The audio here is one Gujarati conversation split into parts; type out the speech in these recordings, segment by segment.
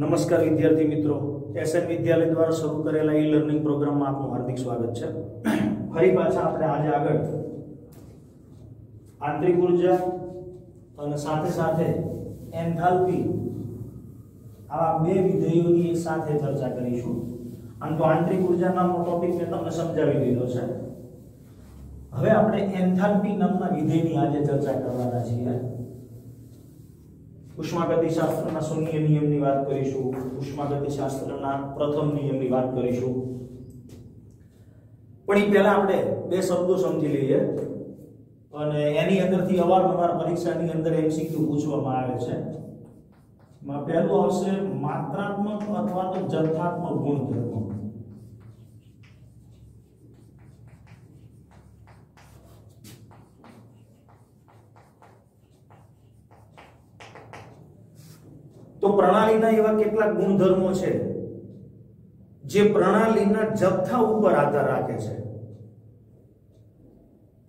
नमस्कार विद्यार्थी मित्रों, एसएन विद्यालय द्वारा शुरू करेला ई लर्निंग प्रोग्राम में आपનું हार्दिक स्वागत है। ફરી પાછા આપણે આજે આગળ આંતરિક ઊર્જા અને સાથે સાથે એન્થાલ્પી આવા બે વિધેયોની એક સાથે ચર્ચા કરીશું। આમ તો આંતરિક ઊર્જા નામનો ટોપિક મેં તમને સમજાવી દીધો છે। હવે આપણે એન્થાલ્પી નામના વિધેયની આજે ચર્ચા કરવાના છીએ। ઉષ્માગતિશાસ્ત્રના શૂન્ય નિયમની વાત કરીશું, ઉષ્માગતિશાસ્ત્રના પ્રથમ નિયમની વાત કરીશું। પણ એ પહેલા આપણે બે શબ્દો સમજી લઈએ અને એની અંદરથી અવારનવાર પરીક્ષાની અંદર એમસીક્યુ પૂછવામાં આવે છે। માં પહેલું આવશે માત્રાત્મક અથવા તો જથ્થાત્મક ગુણધર્મો। तो प्रणालीना एवा કેટલાક ગુણધર્મો છે જે પ્રણાલીના જથ્થા ઉપર આધાર રાખે છે।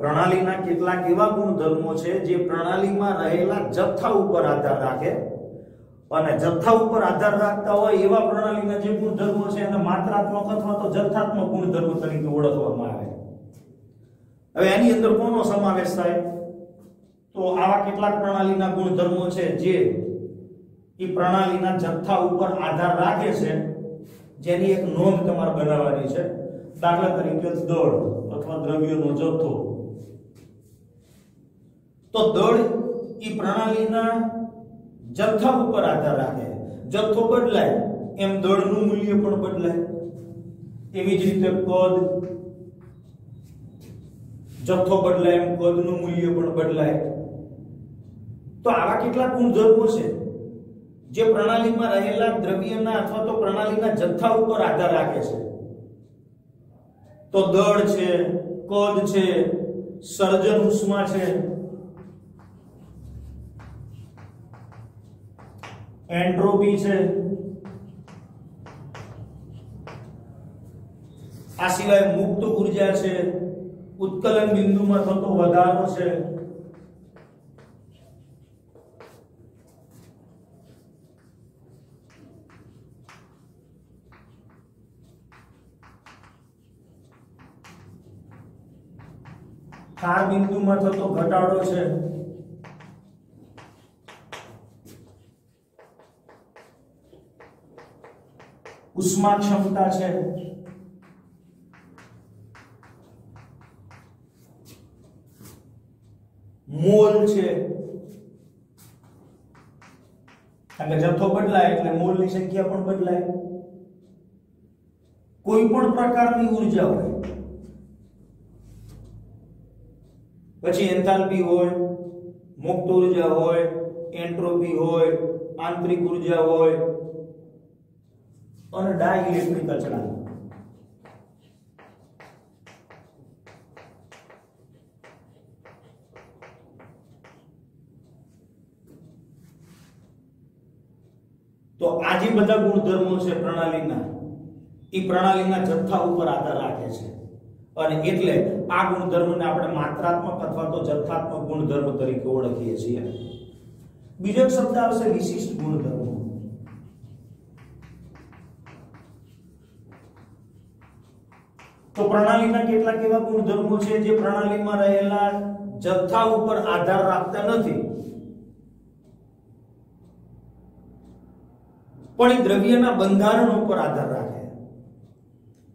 પ્રણાલીના કેટલાક એવા ગુણધર્મો છે જે પ્રણાલીમાં રહેલા જથ્થા ઉપર આધાર રાખે અને જથ્થા ઉપર આધાર રાખતા હોય એવા પ્રણાલીના જે ગુણધર્મો છે એને માત્રાત્મક અથવા તો જથ્થાત્મક ગુણધર્મો તરીકે ઓળખવામાં આવે। હવે એની અંદર કોનો સમાવેશ થાય? તો આવા કેટલાક પ્રણાલીના ગુણધર્મો છે જે ई प्रणालीना जत्था ऊपर आधार राखे छे, जेनी एक नोंध तमारे बनाववानी छे। दाखला तरीके दळ अथवा द्रव्यनो जत्थो, तो दळ ई प्रणालीना जत्था ऊपर आधार राखे। जत्थो बदलाय एम दळનું મૂલ્ય પણ બદલાય। એવી જ રીતે કદ, જથ્થો બદલાય એમ કદનું મૂલ્ય પણ બદલાય। તો આવા કેટલા ગુણધર્મો છે जे प्रणाली में रहेला द्रव्यना अथवा तो प्रणालीना जत्था ऊपर आधार राखे छे। तो दळ छे, कद छे, सर्जन उष्मा छे, एंट्रोपी छे, आ सिवाय मुक्त ऊर्जा छे, उत्कलन बिंदु में थतो વધારો छे। खार बिंदु में थतो घटाडो छे। उष्मा क्षमता छे। मोल छे, कारण के जथ्थो बदलाय એટલે મોલની સંખ્યા પણ બદલાય। કોઈ પણ પ્રકારની ઊર્જા હોય, પછી એન્થાલ્પી હોય, મુક્ત ઊર્જા હોય, એન્ટ્રોપી હોય, આંતરિક ઊર્જા હોય અને ડાઇલેક્ટ્રિકલ ચલન। तो આ જે બધા ગુણધર્મો છે પ્રણાલીના, એ પ્રણાલીના જથ્થા ઉપર આધાર રાખે છે અને એટલે આ ગુણધર્મને આપણે માત્રાત્મક અથવા તો જથ્થાત્મક ગુણધર્મ તરીકે ઓળખીએ છીએ। બીજો એક શબ્દ આવશે વિશિષ્ટ ગુણધર્મો। તો પ્રણાલીના કેટલાક એવા ગુણધર્મો છે જે પ્રણાલીમાં રહેલા જથ્થા ઉપર આધાર રાખતા નથી, પણ એ દ્રવ્યના બંધારણ ઉપર આધાર રાખે।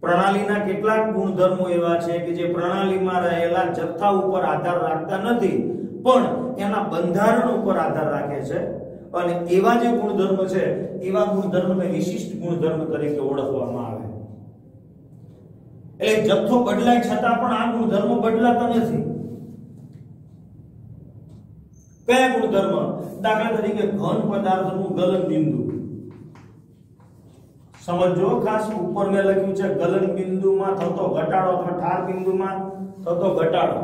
प्रणालीना કેટલાક ગુણધર્મો એવા છે કે જે પ્રણાલીમાં રહેલા જથ્થા ઉપર આધાર રાખતા નથી પણ એના બંધારણ ઉપર આધાર રાખે છે અને એવા જે ગુણધર્મ છે એવા ગુણધર્મને વિશિષ્ટ ગુણધર્મ તરીકે ઓળખવામાં આવે। એટલે જથ્થો બદલાય છતાં પણ આ ગુણધર્મ બદલાતા નથી। કયા ગુણધર્મ? દાખલા તરીકે ઘન પદાર્થનું ગલન બિંદુ। समझो खास ऊपर में लख्યું છે ગલન બિંદુમાં થતો ઘટાડો અથવા ઠાર બિંદુમાં થતો ઘટાડો।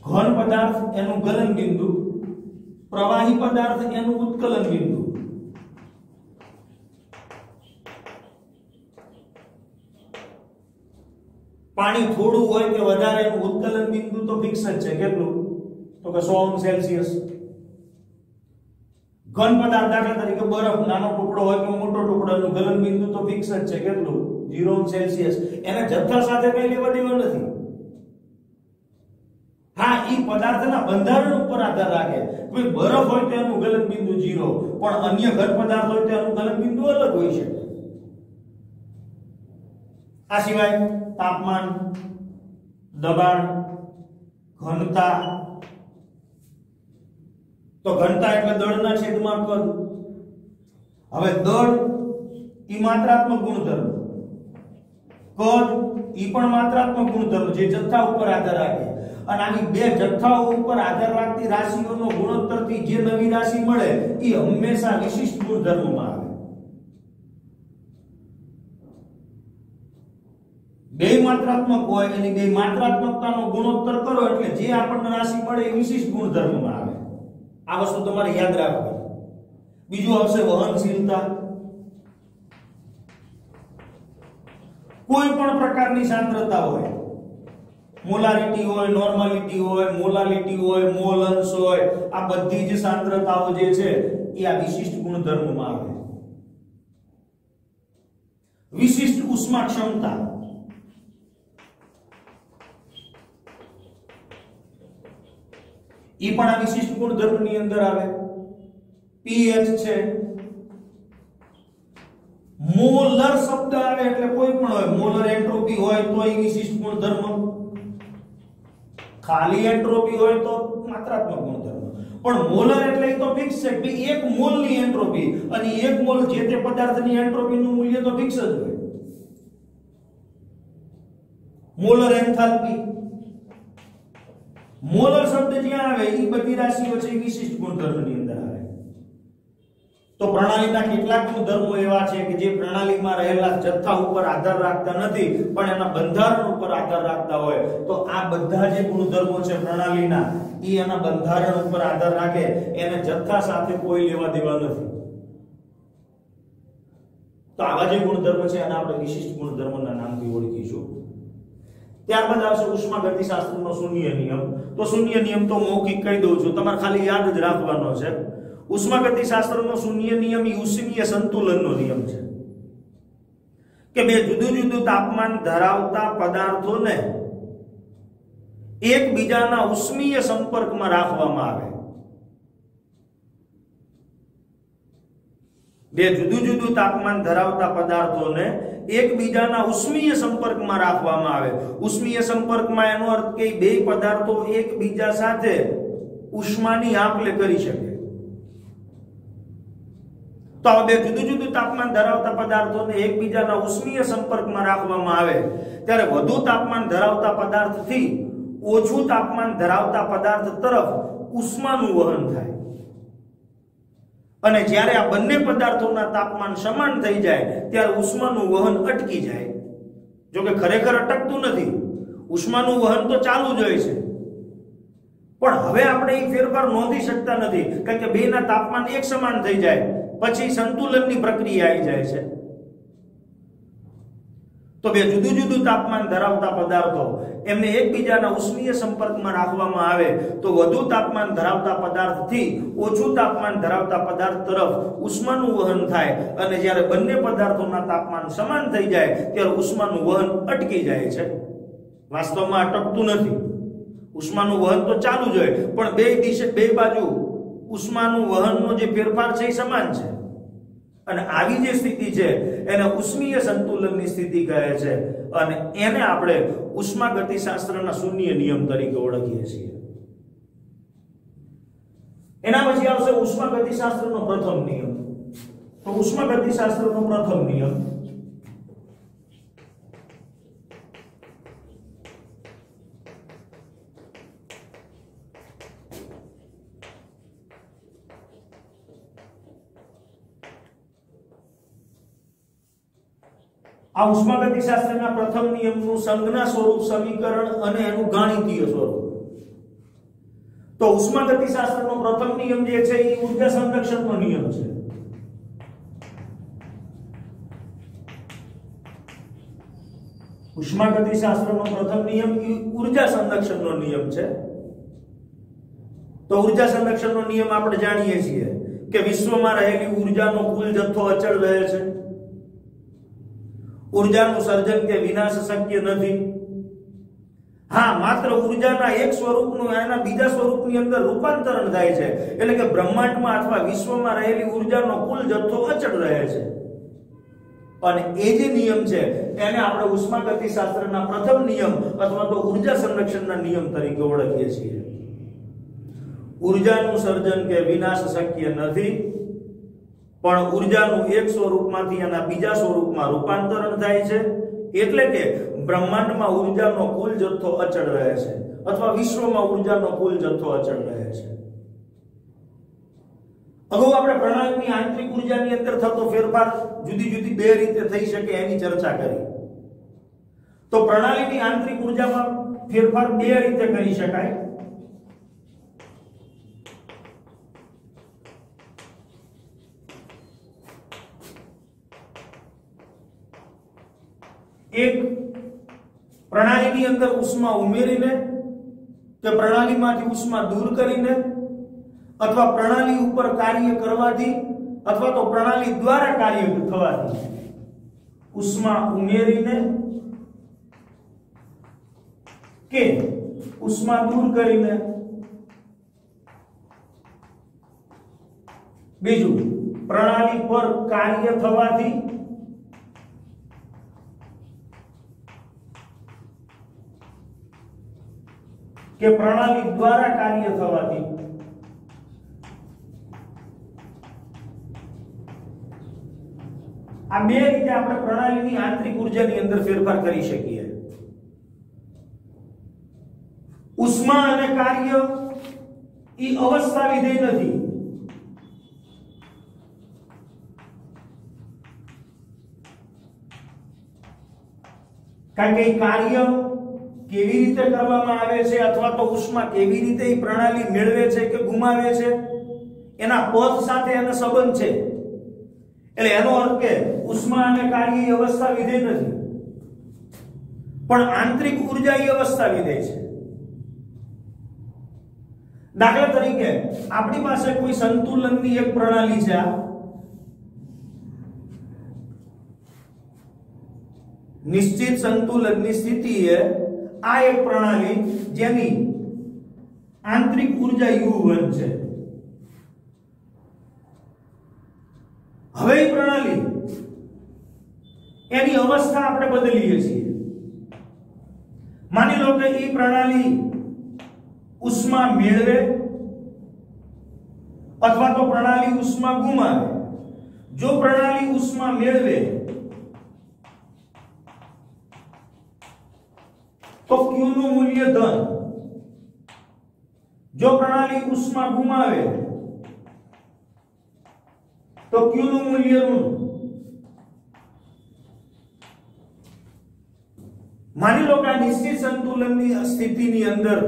ઘન પદાર્થ એનું ગલન બિંદુ, પ્રવાહી પદાર્થ એનું ઉત્કલન બિંદુ। પાણી થોડું હોય કે વધારે એનું ઉત્કલન બિંદુ તો ફિક્સ જ છે। કેટલું? તો કે 100 અંશ સેલ્સિયસ। ઘન પદાર્થ દાખલા તરીકે બરફ નાનો ટુકડો હોય કે મોટો ટુકડો એનું ગલન બિંદુ તો ફિક્સ જ છે કેટલું 0 સેલ્સિયસ એને જથ્થા સાથે કઈ લેવા દેવા નથી હા ઈ પદાર્થના બંધારણ ઉપર આધાર રાખે કોઈ બરફ હોય તો એનું ગલન બિંદુ 0 પણ અન્ય ઘન પદાર્થ હોય તો એનું ગલન બિંદુ અલગ હોઈ શકે આ સિવાય તાપમાન દબાણ ઘનતા તો ઘનતા એટલે દળના છેદમાં કદ હવે દળ ઈ માત્રાત્મક ગુણધર્મ કદ ઈ પણ માત્રાત્મક ગુણધર્મ જે જથ્થા ઉપર આધાર રાખે અને આની બે જથ્થાઓ ઉપર આધાર રાખતી રાશિઓનો ગુણોત્તરથી જે નવી રાશિ મળે ઈ હંમેશા વિશિષ્ટ ગુણધર્મમાં આવે બે માત્રાત્મક હોય એની બે માત્રાત્મકતાનો ગુણોત્તર કરો એટલે જે આપણને રાશિ મળે એ વિશિષ્ટ ગુણધર્મમાં આવે આ વસ્તુ તમારે યાદ રાખવાની બીજું આવશે વહનશીલતા કોઈ પણ પ્રકારની સાંદ્રતા હોય મોલારિટી હોય નોર્માલિટી હોય મોલાલિટી હોય મોલ અંશ હોય આ બધી જ સાંદ્રતાઓ જે છે એ આ વિશિષ્ટ ગુણધર્મમાં આવે વિશિષ્ટ ઉષ્મા ક્ષમતા ઈ પણ આ વિશિષ્ટ ગુણધર્મની અંદર આવે pH છે મોલર શબ્દ આવે એટલે કોઈ પણ હોય મોલર એન્ટ્રોપી હોય તો એ વિશિષ્ટ ગુણધર્મ ખાલી એન્ટ્રોપી હોય તો માત્રાત્મક ગુણધર્મ પણ મોલર એટલે એ તો ફિક્સ છે કે એક મોલની એન્ટ્રોપી અને એક મોલ જે તે પદાર્થની એન્ટ્રોપીનું મૂલ્ય તો ફિક્સ જ હોય મોલર એન્થાલ્પી મોલર શબ્દ જ્યાં આવે એ બધી રાશિઓ છે વિશિષ્ટ ગુણધર્મની અંદર આવે તો પ્રણાલીના કેટલાક ગુણધર્મો એવા છે કે જે પ્રણાલીમાં રહેલા જથ્થા ઉપર આધાર રાખતા નથી પણ એના બંધારણ ઉપર આધાર રાખતા હોય તો આ બધા જે ગુણધર્મો છે પ્રણાલીના એ એના બંધારણ ઉપર આધાર રાખે એને જથ્થા સાથે કોઈ લેવા દેવા નથી તો આવા જે ગુણધર્મો છે એને આપણે વિશિષ્ટ ગુણધર્મોના નામથી ઓળખીશું ત્યારબાદ આવશે ઉષ્માગતિશાસ્ત્રનો શૂન્ય નિયમ તો શૂન્ય નિયમ તો મૌખિક કહી દઉં છું તમારે ખાલી યાદ જ રાખવાનો છે ઉષ્માગતિશાસ્ત્રનો શૂન્ય નિયમ એ ઉષ્મીય સંતુલનનો નિયમ છે કે બે જુદું જુદું તાપમાન ધરાવતા પદાર્થોને એકબીજાના ઉષ્મીય સંપર્કમાં રાખવામાં આવે બે જુદું જુદું તાપમાન ધરાવતા પદાર્થોને એકબીજાના ઉષ્મીય સંપર્કમાં રાખવામાં આવે ઉષ્મીય સંપર્કમાં એનો અર્થ કે બે પદાર્થો એકબીજા સાથે ઉષ્માની આપ-લે કરી શકે તો આ બે જુદું જુદું તાપમાન ધરાવતા પદાર્થોને એકબીજાના ઉષ્મીય સંપર્કમાં રાખવામાં આવે ત્યારે વધુ તાપમાન ધરાવતા પદાર્થથી ઓછું તાપમાન ધરાવતા પદાર્થ તરફ ઉષ્માનું વહન થાય અને જ્યારે આ બંને પદાર્થોના તાપમાન સમાન થઈ જાય ત્યારે ઉષ્માનું વહન અટકી જાય જો કે ખરેખર અટકતું નથી ઉષ્માનું વહન તો ચાલુ જ હોય છે પણ હવે આપણે એ ફેરફાર નોંધી શકતા નથી કારણ કે બેના તાપમાન એક સમાન થઈ જાય પછી સંતુલનની પ્રક્રિયા આવી જાય છે તો બે જુદું જુદું તાપમાન ધરાવતા પદાર્થો એમને એકબીજાના ઉષ્મીય સંપર્કમાં રાખવામાં આવે તો વધુ તાપમાન ધરાવતા પદાર્થથી ઓછું તાપમાન ધરાવતા પદાર્થ તરફ ઉષ્માનું વહન થાય અને જ્યારે બંને પદાર્થોના તાપમાન સમાન થઈ જાય ત્યારે ઉષ્માનું વહન અટકી જાય છે વાસ્તવમાં અટકતું નથી ઉષ્માનું વહન તો ચાલુ જ હોય પણ બે દિશે બે બાજુ ઉષ્માનું વહનનો જે ફેરફાર છે એ સમાન છે અને આવી જે સ્થિતિ છે એને ઉષ્મીય સંતુલનની સ્થિતિ કહે છે અને એને આપણે ઉષ્માગતિશાસ્ત્રના શૂન્ય નિયમ તરીકે ઓળખીએ છીએ એના પછી આવશે ઉષ્માગતિશાસ્ત્રનો પ્રથમ નિયમ તો ઉષ્માગતિશાસ્ત્રનો પ્રથમ નિયમ આ ઉષ્માગતિશાસ્ત્રના પ્રથમ નિયમનું સંજ્ઞા સ્વરૂપ સમીકરણ અને એનું ગાણિતીય સ્વરૂપ તો ઉષ્માગતિશાસ્ત્રનો પ્રથમ નિયમ જે છે એ ઊર્જા સંરક્ષણનો નિયમ છે ઉષ્માગતિશાસ્ત્રનો પ્રથમ નિયમ એ ઊર્જા સંરક્ષણનો નિયમ છે તો ઊર્જા સંરક્ષણનો નિયમ આપણે જાણીએ છીએ કે વિશ્વમાં રહેલી ઊર્જાનો કુલ જથ્થો અચળ રહે છે? ઊર્જાનું સર્જન કે વિનાશ શક્ય નથી. હા, માત્ર ઊર્જાના એક સ્વરૂપનું એના બીજા સ્વરૂપની અંદર રૂપાંતરણ થાય છે, એટલે કે બ્રહ્માંડમાં અથવા વિશ્વમાં રહેલી ઊર્જાનો કુલ જથ્થો અચળ રહે છે. અને એ જે નિયમ છે એને આપણે ઉષ્માગતિશાસ્ત્રના પ્રથમ નિયમ અથવા તો ઊર્જા સંરક્ષણના નિયમ તરીકે ઓળખીએ છીએ. ઊર્જાનું સર્જન કે વિનાશ શક્ય નથી, પણ ઊર્જાનું એક સ્વરૂપમાંથી એના બીજા સ્વરૂપમાં રૂપાંતરણ થાય છે, એટલે કે બ્રહ્માંડમાં ઊર્જાનો કુલ જથ્થો અચળ રહે છે અથવા વિશ્વમાં ઊર્જાનો કુલ જથ્થો અચળ રહે છે. અગાઉ આપણે પ્રણાલીની આંતરિક ઊર્જાની અંદર થતો ફેરફાર જુદી જુદી બે રીતે થઈ શકે એની ચર્ચા કરી. તો પ્રણાલીની આંતરિક ઊર્જામાં ફેરફાર બે રીતે કરી શકાય. એક, પ્રણાલીની અંદર ઉષ્મા ઉમેરીને કે પ્રણાલીમાંથી ઉષ્મા દૂર કરીને અથવા પ્રણાલી ઉપર કાર્ય કરવાથી અથવા તો પ્રણાલી દ્વારા કાર્ય થવાથી ઉષ્મા ઉમેરીને કે ઉષ્મા દૂર કરીને. બીજું, પ્રણાલી પર કાર્ય થવાથી કે પ્રણાલી દ્વારા કાર્ય થવાથી. આ બે રીતે આપણે પ્રણાલીની આંતરિક ઊર્જાની અંદર ફેરફાર કરી શકીએ. ઉષ્મા અને કાર્ય એ અવસ્થા વિધેય નથી. કારણ કે કાર્ય કેવી રીતે કરવામાં આવે છે અથવા તો ઉષ્મા કેવી રીતે એ પ્રણાલી મેળવે છે કે ગુમાવે છે એના પદ સાથે એનો સંબંધ છે. એટલે એનો અર્થ કે ઉષ્મા અને કાર્ય એ અવસ્થા વિધેય નથી, પણ આંતરિક ઊર્જા એ અવસ્થા વિધેય છે. દાખલા તરીકે આપણી પાસે કોઈ સંતુલનની એક પ્રણાલી છે, નિશ્ચિત સંતુલનની સ્થિતિ એ આ એક પ્રણાલી જેની આંતરિક ઊર્જા U1 છે. હવે પ્રણાલી એની અવસ્થા આપણે બદલીએ છીએ. માની લો કે એ પ્રણાલી ઉષ્મા મેળવે અથવા તો પ્રણાલી ઉષ્મા ગુમાવે. જો પ્રણાલી ઉષ્મા મેળવે તો Q નું મૂલ્ય ધન, જો પ્રણાલી ઉષ્મા ગુમાવે તો Q નું મૂલ્ય ઋણ. માની લો કે આ નિશ્ચિત સંતુલનની સ્થિતિની અંદર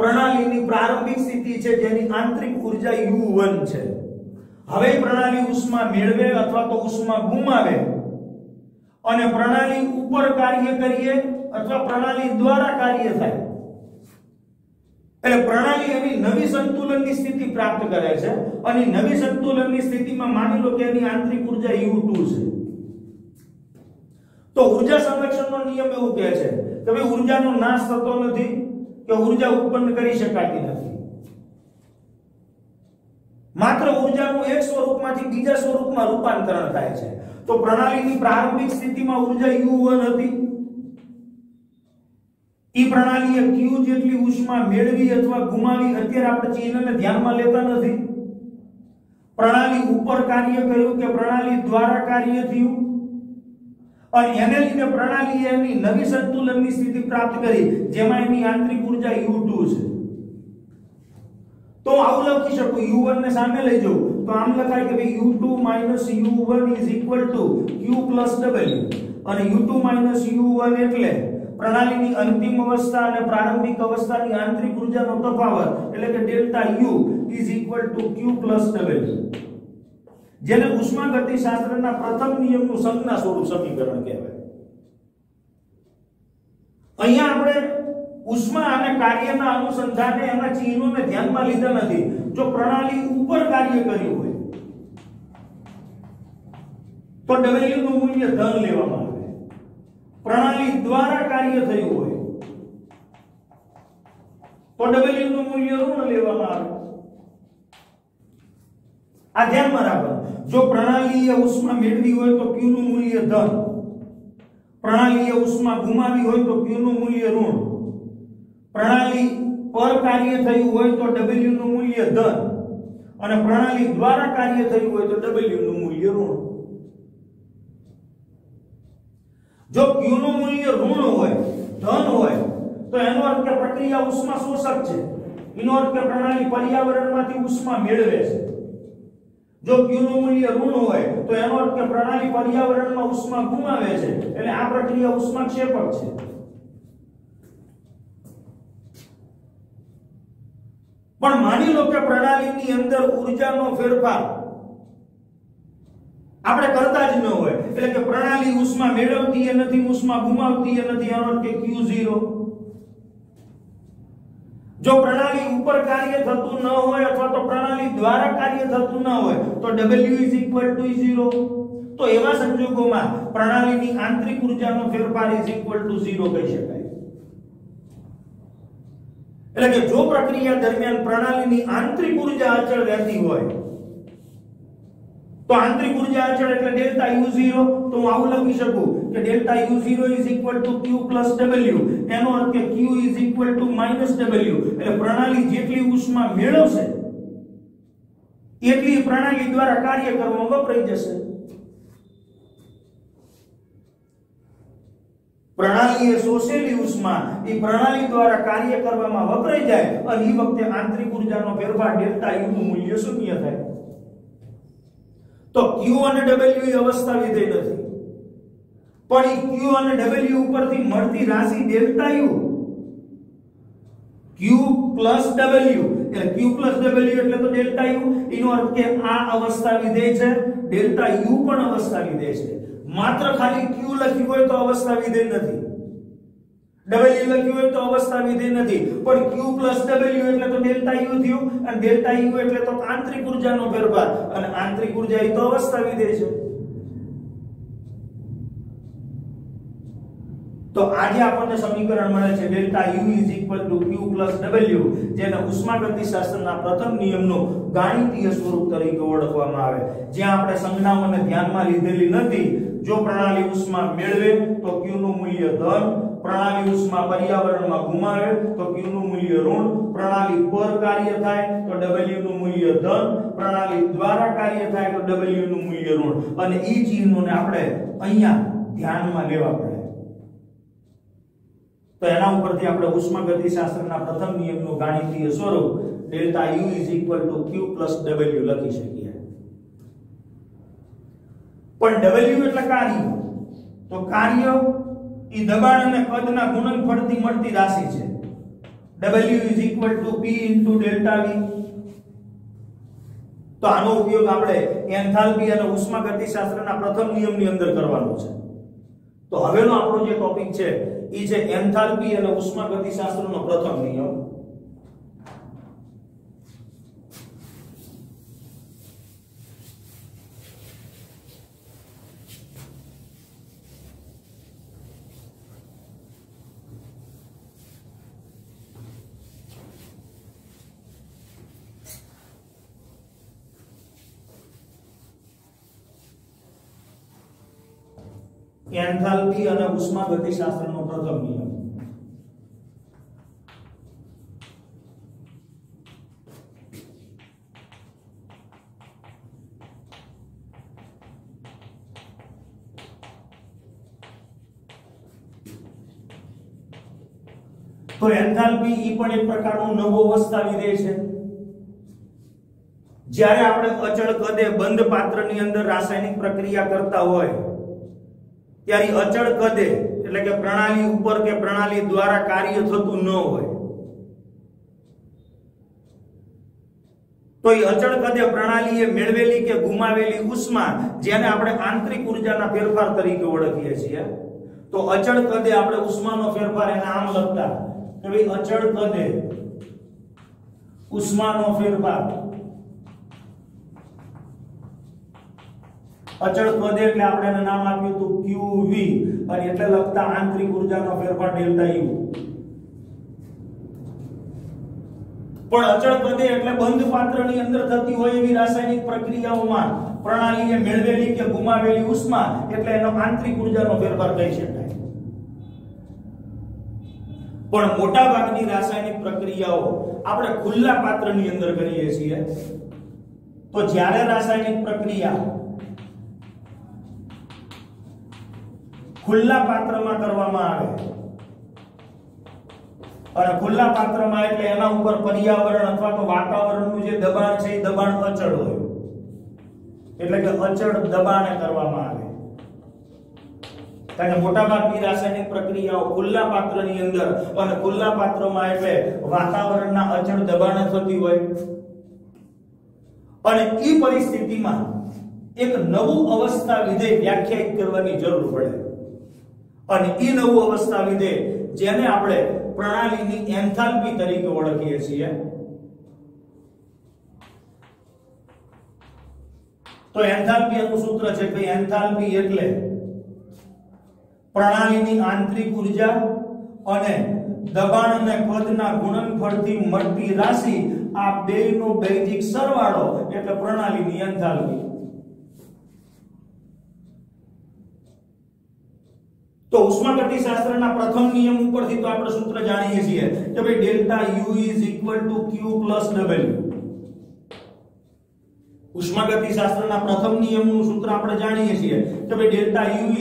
પ્રણાલીની પ્રારંભિક સ્થિતિ છે જેની આંતરિક ઊર્જા U1 છે. હવે પ્રણાલી ઉષ્મા મેળવે અથવા તો ઉષ્મા ગુમાવે અને પ્રણાલી ઉપર કાર્ય કરીએ અથવા પ્રણાલી દ્વારા કાર્ય થાય, એટલે પ્રણાલી એની નવી સંતુલનની સ્થિતિ પ્રાપ્ત કરે છે. અને નવી સંતુલનની સ્થિતિમાં માની લો કે એની આંતરિક ઊર્જા U2 છે. તો ઊર્જા સંરક્ષણનો નિયમ એવું કહે છે કે ભાઈ ઊર્જાનો નાશ થતો નથી કે ઊર્જા ઉત્પન્ન કરી શકાતી નથી, માત્ર ઊર્જાનું એક સ્વરૂપમાંથી બીજા સ્વરૂપમાં રૂપાંતરણ થાય છે. તો પ્રણાલીની પ્રારંભિક સ્થિતિમાં ઊર્જા U1 હતી. ઈ પ્રણાલીએ Q જેટલી ઉષ્મા મેળવી અથવા ગુમાવી, અત્યારે આપણે ચિહ્નને ધ્યાનમાં લેતા નથી. પ્રણાલી ઉપર કાર્ય કર્યું કે પ્રણાલી દ્વારા કાર્ય થયું અને એને લીધે પ્રણાલીએ એની નવી સંતુલનની સ્થિતિ પ્રાપ્ત કરી જેમાં એની આંતરિક ઊર્જા U2 છે. તો આવું લખી શકું, U1 ને સામે લઈ જવું તો આમ લખાય કે ભાઈ U2 U1 Q W, અને U2 U1 એટલે પ્રણાલીની અંતિમ અવસ્થા અને પ્રારંભિક અવસ્થાની આંતરિક ઊર્જાનો તફાવત, એટલે કે ડેલ્ટા U Q W, જેને ઉષ્માગતિશાસ્ત્રના પ્રથમ નિયમનું સંજ્ઞા સ્વરૂપ સમીકરણ કહેવાય. અહીંયા આપણે ઉષ્મા અને કાર્યના અનુસંધાને એના ચિહ્નોને ધ્યાનમાં લીધા નથી. જો પ્રણાલી ઉપર કાર્ય કર્યું હોય તો W નું મૂલ્ય ધન લેવામાં આવે. પ્રણાલી દ્વારા કાર્ય થયું હોય તો W નું મૂલ્ય ઋણ લેવામાં આવે. આ ધ્યાનમાં રાખો. જો પ્રણાલીએ ઉષ્મા મેળવી હોય તો Q નું મૂલ્ય ધન, પ્રણાલીએ ઉષ્મા ગુમાવી હોય તો Q નું મૂલ્ય ઋણ, પ્રણાલી પર કાર્ય થયું હોય તો W નું મૂલ્ય ધન અને પ્રણાલી દ્વારા કાર્ય થયું હોય તો W નું મૂલ્ય ઋણ. જો Q નું મૂલ્ય ઋણ હોય, ધન હોય, તો એનો અર્થ કે પ્રક્રિયા ઉષ્મા શોષક છે. એનો અર્થ કે પ્રણાલી પર્યાવરણમાંથી ઉષ્મા મેળવે છે. જો Q નું મૂલ્ય ઋણ હોય તો એનો અર્થ કે પ્રણાલી પર્યાવરણમાં ઉષ્મા ગુમાવે છે, એટલે આ પ્રક્રિયા ઉષ્માક્ષેપક છે. પણ માની લો કે પ્રણાલીની અંદર ઊર્જાનો ફેરફાર આપણે કરતા જ ન હોય, એટલે કે પ્રણાલી ઉષ્મા મેળવતી નથી, ઉષ્મા ગુમાવતી નથી, એનો અર્થ કે Q0. જો પ્રણાલી ઉપર કાર્ય થતું ન હોય અથવા તો પ્રણાલી દ્વારા કાર્ય થતું ન હોય તો W = 0. તો એવા સંજોગોમાં પ્રણાલીની આંતરિક ઊર્જાનો ફેરફાર = 0 કહી શકાય. એટલે કે જો પ્રક્રિયા દરમિયાન પ્રણાલીની આંતરિક ઊર્જા અચળ રહેતી હોય તો આંતરિક ઊર્જા અચળ એટલે ડેલ્ટા U0. તો હું આવું લખી શકું કે ડેલ્ટા U0 = Q + W. એનો અર્થ કે Q = -W. એટલે પ્રણાલી જેટલી ઉષ્મા મેળવશે એટલી પ્રણાલી દ્વારા કાર્ય કરવામાં વપરાઈ જશે. પ્રણાલીએ શોષેલી ઉષ્મા એ પ્રણાલી દ્વારા કાર્ય કરવામાં વપરાઈ જાય અને એ વખતે આંતરિક ઊર્જાનો ફેરફાર ડેલ્ટા U નું મૂલ્ય શૂન્ય થાય. તો Q અને W એ અવસ્થા વિધેય નથી, પણ એ Q અને W ઉપરથી મળતી રાશિ ડેલ્ટા U, Q + W એટલે Q + W એટલે તો ડેલ્ટા U. એનો અર્થ કે આ અવસ્થા વિધેય છે, ડેલ્ટા U પણ અવસ્થા વિધેય છે. માત્ર ખાલી Q લખ્યું હોય તો અવસ્થા વિધેય નથી, W લખ્યું હોય તો અવસ્થા વિધેય નથી, પણ Q + W એટલે તો ડેલ્ટા U થયું અને ડેલ્ટા U એટલે તો આંતરિક ઊર્જાનો ફેરફાર અને આંતરિક ઊર્જા એ તો અવસ્થા વિધેય છે. તો આજે આપણને સમીકરણ મળે છે ડેલ્ટા U = Q + W, જેને ઉષ્માગતિશાસ્ત્રના પ્રથમ નિયમનું ગાણિતીય સ્વરૂપ તરીકે ઓળખવામાં આવે, જ્યાં આપણે સંજ્ઞાઓને ધ્યાનમાં લીધેલી નથી. જો પ્રણાલી ઉષ્મા મેળવે તો Q નું મૂલ્ય ધન, પ્રણાલી ઉષ્મા પર્યાવરણમાં ગુમાવે તો Q નું મૂલ્ય ઋણ, પ્રણાલી પર કાર્ય થાય તો W નું મૂલ્ય ધન, પ્રણાલી દ્વારા કાર્ય થાય તો W નું મૂલ્ય ઋણ. અને ઈ ચિહ્નોને આપણે અહીંયા ધ્યાનમાં લેવા પડે. તો એના ઉપરથી આપણે ઉષ્માગતિશાસ્ત્રના પ્રથમ નિયમનું ગાણિતીય સ્વરૂપ ડેલ્ટા U = Q + W લખી શકીએ. પણ W એટલે કાર્ય. તો કાર્ય એ દબાણ અને કદના ગુણનફળથી મળતી રાશિ છે. W = P × delta V. તો આનો ઉપયોગ આપણે એન્થાલ્પી અને ઉષ્માગતિશાસ્ત્રના પ્રથમ નિયમની અંદર કરવાનો છે. તો હવેનો આપણો જે ટોપિક છે એ છે એન્થાલ્પી અને ઉષ્માગતિશાસ્ત્રનો પ્રથમ નિયમ. एंथैल्पी અને ઉષ્માગતિશાસ્ત્રનો પ્રથમ નિયમ. તો એન્થાલ્પી ઈ પણ એક પ્રકારનું નવો અવસ્થા વિધેય છે. જ્યારે આપણે અચળ કદે બંધ પાત્રની અંદર રાસાયણિક પ્રક્રિયા કરતા હોય ત્યારે અચળ કદે એટલે કે પ્રણાલી ઉપર કે પ્રણાલી દ્વારા કાર્ય થતું ન હોય તો એ અચળ કદે પ્રણાલીએ મેળવેલી કે ગુમાવેલી ઉષ્મા, જેને આપણે આંતરિક ઊર્જાના ફેરફાર તરીકે ઓળખીએ છીએ, તો અચળ કદે આપણે ઉષ્માનો ફેરફાર એને આમ લખતા કે ભાઈ અચળ કદે ઉષ્માનો ફેરફાર અચળ કદ એટલે આપણે એને નામ આપ્યું હતું QV અને એટલે લગતા આંતરિક ઊર્જાનો ફેરફાર ડેલ્ટા U. પણ અચળ કદે એટલે બંધ પાત્રની અંદર થતી હોય એવી રાસાયણિક પ્રક્રિયાઓમાં પ્રણાલીએ મેળવેલી કે ગુમાવેલી ઉષ્મા એટલે એનો આંતરિક ઊર્જાનો ફેરફાર કહી શકાય. પણ મોટા ભાગની રાસાયણિક પ્રક્રિયાઓ આપણે ખુલ્લા પાત્રની અંદર કરીએ છીએ. તો જ્યારે રાસાયણિક પ્રક્રિયા ખુલ્લા પાત્રમાં કરવામાં આવે અને ખુલ્લા પાત્રમાં એટલે એના ઉપર પર્યાવરણ અથવા તો વાતાવરણનું જે દબાણ છે એ દબાણ અચળ હોય, એટલે કે અચળ દબાણે કરવામાં આવે. કારણ કે મોટાભાગની રાસાયણિક પ્રક્રિયાઓ ખુલ્લા પાત્રની અંદર અને ખુલ્લા પાત્રમાં એટલે વાતાવરણના અચળ દબાણે થતી હોય. અને એ પરિસ્થિતિમાં એક નવું અવસ્થા વિધેય વ્યાખ્યાયિત કરવાની જરૂર પડે અને એ નવું અવસ્થા વિધેય જેને આપણે પ્રણાલીની એન્થાલ્પી તરીકે ઓળખીએ છીએ. તો એન્થાલ્પી નું સૂત્ર છે કે એન્થાલ્પી એટલે પ્રણાલીની આંતરિક ઊર્જા અને દબાણ અને કદના ગુણનફળથી મળતી રાશિ, આ બેયનો બેઝિક સરવાળો એટલે પ્રણાલીની એન્થાલ્પી. તો ઉષ્માગતિશાસ્ત્રના પ્રથમ નિયમ ઉપરથી તો આપણે સૂત્ર જાણીએ છીએ કે ભાઈ ડેલ્ટા U = Q + W. ઉષ્માગતિશાસ્ત્રના પ્રથમ નિયમનું સૂત્ર આપણે જાણીએ છીએ કે ભાઈ ડેલ્ટા U =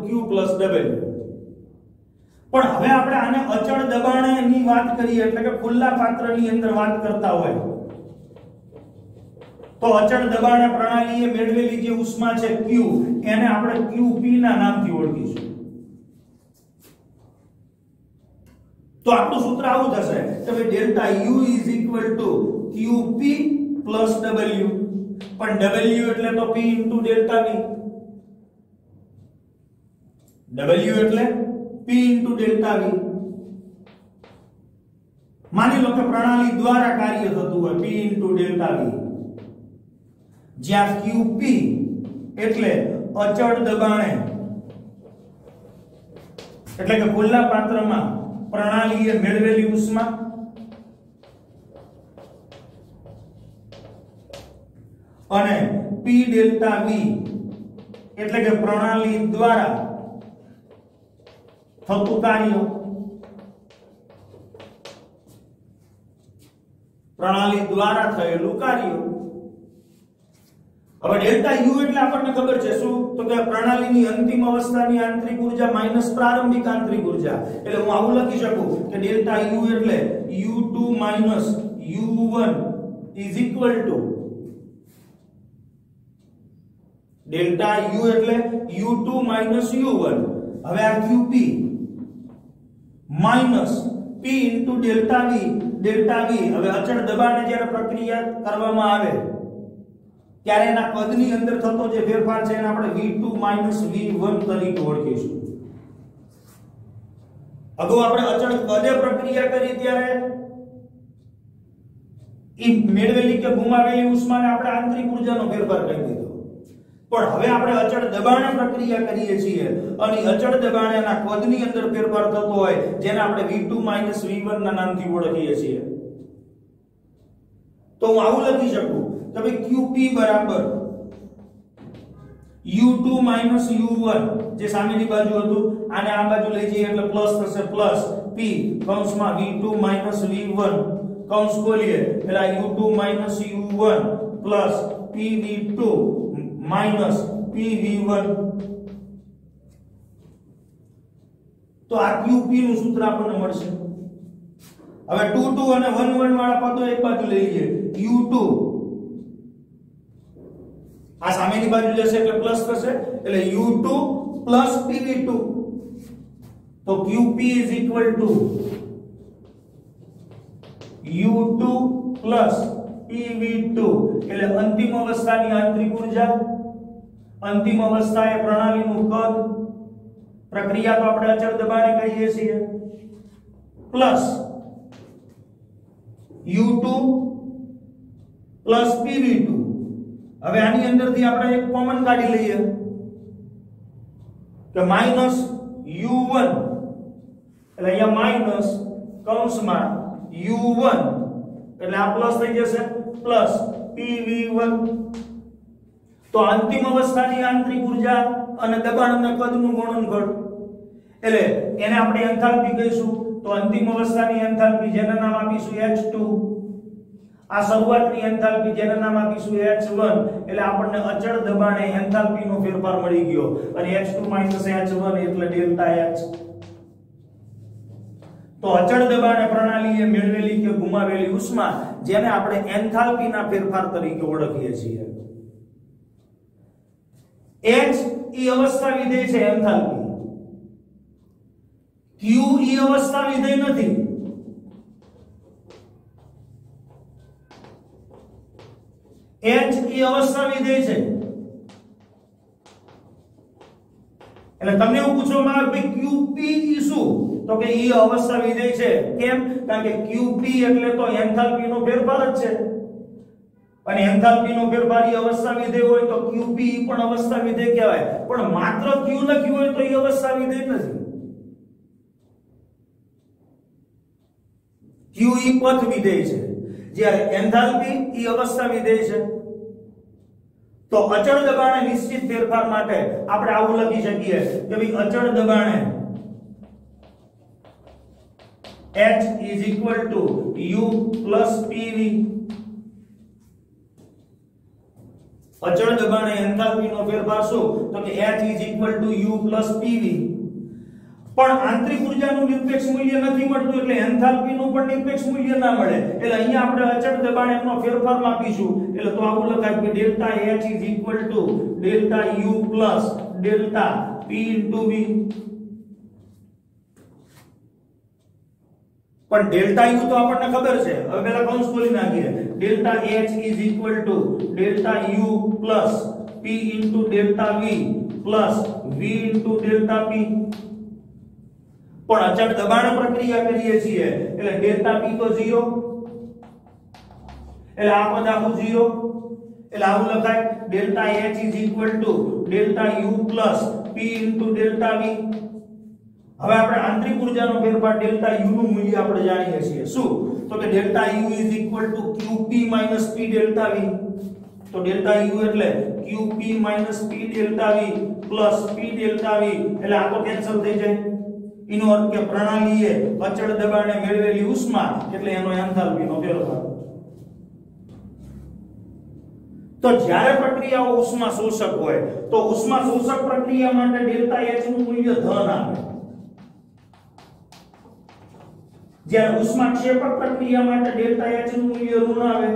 Q + W. પણ હવે આપણે આને અચળ દબાણની વાત કરીએ એટલે કે ખુલ્લા પાત્રની અંદર વાત કરતા હોય તો અચળ દબાણે પ્રણાલીએ મેળવેલી જે ઉષ્મા છે Q, એને આપણે QP ના નામથી ઓળખીશું. તો આપણું સૂત્ર આવું થશે કે ભાઈ ડેલ્ટા U = QP + W. પણ W એટલે તો P * ડેલ્ટા V. W એટલે P * ડેલ્ટા V. માની લો કે પ્રણાલી દ્વારા કાર્ય થતું હોય P * ડેલ્ટા V, જ્યાં QP એટલે અચળ દબાણે એટલે કે ખુલ્લા પાત્રમાં પ્રણાલીએ મેળવેલી ઉષ્મા અને P ડેલ્ટા V એટલે કે પ્રણાલી દ્વારા થતું કાર્ય. પ્રણાલી દ્વારા થયેલું કાર્ય. હવે ડેલ્ટા U એટલે આપણને ખબર છે શું, તો કે પ્રણાલીની અંતિમ અવસ્થાની આંતરિક ઊર્જા માઈનસ પ્રારંભિક આંતરિક ઊર્જા. એટલે હું આવું લખી શકું કે ડેલ્ટા U એટલે U2 - U1 = ડેલ્ટા U એટલે U2 - U1. હવે આ QP minus P * delta V. Delta V હવે અચળ દબાણે જ્યારે પ્રક્રિયા કરવામાં આવે ત્યારે એના કદની અંદર થતો જે ફેરફાર છે એને આપણે V2 - V1 તરીકે ઓળખીશું. અગાઉ આપણે અચળ કદે પ્રક્રિયા કરી ત્યારે એ મેળવેલી કે ગુમાવેલી ઉષ્માને આપણે આંતરિક ઊર્જાનો ફેરફાર કહી દીધો. પણ હવે આપણે અચળ દબાણે પ્રક્રિયા કરીએ છીએ અને અચળ દબાણેના કદની અંદર ફેરફાર થતો હોય જેને આપણે V2 - V1 ના નામથી ઓળખીએ છીએ. તો હું આવું લખી શકું કે ભાઈ QP બરાબર U2 - U1, જે સામેની બાજુ હતું આને આ બાજુ લઈ જઈએ એટલે પ્લસ થશે, પ્લસ P કૌંસમાં V2 - V1 કૌંસ ખોલીએ એટલે U2 - U1 plus PV2 minus PV1. તો આ QP નું સૂત્ર આપણને મળશે. હવે 2 2 અને 1 1 વાળા પદો એક બાજુ લઈ લઈએ. U2 આ સામેની બાજુ જશે એટલે પ્લસ થશે એટલે U2 પ્લસ PV2. તો QP = U2 પ્લસ PV2 એટલે અંતિમ અવસ્થાની આંતરિક ઊર્જા, અંતિમ અવસ્થા એ પ્રણાલીનું કદ, પ્રક્રિયા તો આપણે અચળ દબાણે કહીએ છીએ, પ્લસ U2 પ્લસ PV2 હવે આની અંદરથી આપણે એક કોમન કાઢી લઈએ કે માઈનસ u1 એટલે અહીંયા માઈનસ કૌંસમાં u1 એટલે આ પ્લસ થઈ જશે પ્લસ pv1 તો અંતિમ અવસ્થાની આંતરિક ઊર્જા અને દબાણના કદનું ગુણનફળ એટલે એને આપણે એન્થાલ્પી કહીશું તો અંતિમ અવસ્થાની એન્થાલ્પી જેને નામ આપીશું h2 આ શરૂઆતની એન્થાલ્પી જેને નામ આપીશું h1 એટલે આપણને અચળ દબાણે એન્થાલ્પીનો ફેરફાર મળી ગયો અને h2 h1 એટલે ડેલ્ટા h તો અચળ દબાણે પ્રણાલીએ મેળવેલી કે ગુમાવેલી ઉષ્મા જેને આપણે એન્થાલ્પીના ફેરફાર તરીકે ઓળખીએ છીએ h ઈ અવસ્થા વિધેય છે એન્થાલ્પી q ઈ અવસ્થા વિધેય નથી h ઈ અવસ્થા વિધેય છે એટલે તમને એવું પૂછવામાં આવે કે qp ઈ શું તો કે ઈ અવસ્થા વિધેય છે કેમ કારણ કે qp એટલે તો એન્થાલ્પીનો ફેરફાર જ છે અને એન્થાલ્પીનો ફેરફાર ઈ અવસ્થા વિધેય હોય તો qp પણ અવસ્થા વિધેય કહેવાય પણ માત્ર q લખ્યું હોય તો ઈ અવસ્થા વિધેય નથી q ઈ પથ વિધેય છે જ્યારે એન્થાલ્પી ઈ અવસ્થા વિધેય છે તો અચળ દબાણે નિશ્ચિત ફેરફાર માટે આપણે આવું લખી શકીએ કે ભાઈ અચળ દબાણે h u pv અચળ દબાણે એન્થાલ્પીનો ફેરફાર શું તો કે h u pv પણ આંતરિક ઊર્જાનું નિરપેક્ષ મૂલ્ય નથી મળતું એટલે એન્થાલ્પીનું પણ નિરપેક્ષ મૂલ્ય ના મળે એટલે અહીંયા આપણે અચળ દબાણનો ફેરફાર માપીશું એટલે તો આવું લખાય કે delta h delta u delta p v પણ ડેલ્ટા u તો આપણને ખબર છે હવે પહેલા કૌંસ ખોલી નાખીએ delta h delta u p delta v v delta p પણ અચળ દબાણ પ્રક્રિયા કરીએ છીએ એટલે ડેલ્ટા p તો 0 એટલે આ પદ આખું 0 એટલે આવું લખાય delta h delta u p delta v હવે આપણે આંતરિક ઊર્જાનો ફેરફાર ડેલ્ટા u નું મૂલ્ય આપણે જાણીએ છીએ શું તો કે delta u qp p delta v તો ડેલ્ટા u એટલે qp p delta v p delta v એટલે આ તો કેન્સલ થઈ જાય એનો અર્થ કે પ્રણાલીએ અચળ દબાણે મેળવેલી ઉષ્મા એટલે એનો એન્થાલ્પીનો ફેરફાર તો જ્યારે પ્રક્રિયાઓ ઉષ્મા શોષક હોય તો ઉષ્મા શોષક પ્રક્રિયા માટે ડેલ્ટા h નું મૂલ્ય ધન આવે જ્યારે ઉષ્મા ક્ષેપક પ્રક્રિયા માટે ડેલ્ટા h નું મૂલ્ય ઋણ આવે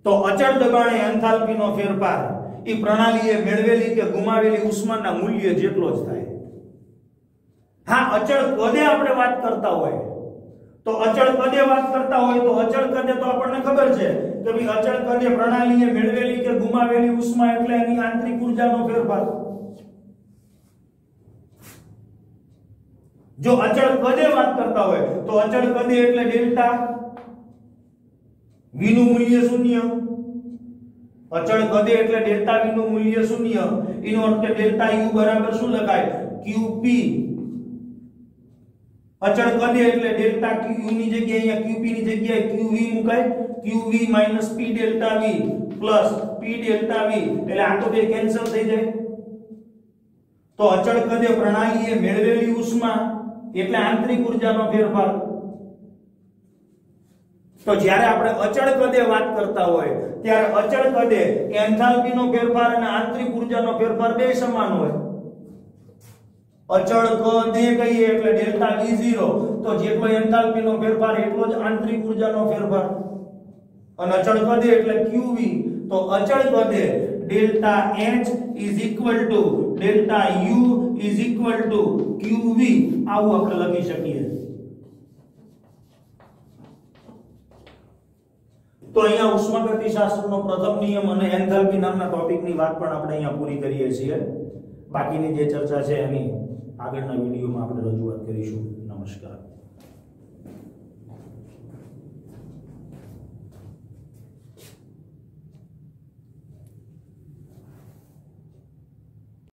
તો અચળ દબાણે એન્થાલ્પીનો ફેરફાર ઈ પ્રણાલીએ મેળવેલી કે ગુમાવેલી ઉષ્માના મૂલ્ય જેટલો જ થાય હા અચળ કદે આપણે વાત કરતા હોય તો અચળ કદે વાત કરતા હોય તો અચળ કદે તો આપણને ખબર છે કે ભાઈ અચળ કદે પ્રણાલીએ મેળવેલી કે ગુમાવેલી ઉષ્મા એટલે એની આંતરિક ઊર્જાનો ફેરફાર જો અચળ કદે વાત કરતા હોય તો અચળ કદે એટલે ડેલ્ટા v નું મૂલ્ય 0 અચળ કદે એટલે ડેલ્ટા v નું મૂલ્ય 0 એનો અર્થ કે ડેલ્ટા u બરાબર શું લખાય qp અચળ કદે એટલે ડેલ્ટા q ની જગ્યાએ અહીંયા qp ની જગ્યાએ qv મુકાય qv p delta v p delta v એટલે આ તો બે કેન્સલ થઈ જાય તો અચળ કદે પ્રણાલીએ મેળવેલી ઉષ્મા એટલે આંતરિક ઊર્જાનો ફેરફાર તો જ્યારે આપણે અચળ કદે વાત કરતા હોય ત્યારે અચળ કદે એન્થાલ્પીનો ફેરફાર અને આંતરિક ઊર્જાનો ફેરફાર બે સમાન હોય અચળ કદે કહીએ એટલે ડેલ્ટા v0 તો જેટલો એન્થાલ્પીનો ફેરફાર એટલો જ આંતરિક ઊર્જાનો ફેરફાર અને અચળ કદે એટલે qv તો અચળ કદે delta h delta u qv આવું આપણે લખી શકીએ તો અહીંયા ઉષ્માગતિશાસ્ત્રનો પ્રથમ નિયમ અને એન્થાલ્પી નામના ટોપિકની વાત પણ આપણે અહીંયા પૂરી કરીએ છીએ બાકીની જે ચર્ચા છે એની આગળના વિડિયોમાં આપણે રજૂઆત કરીશું નમસ્કાર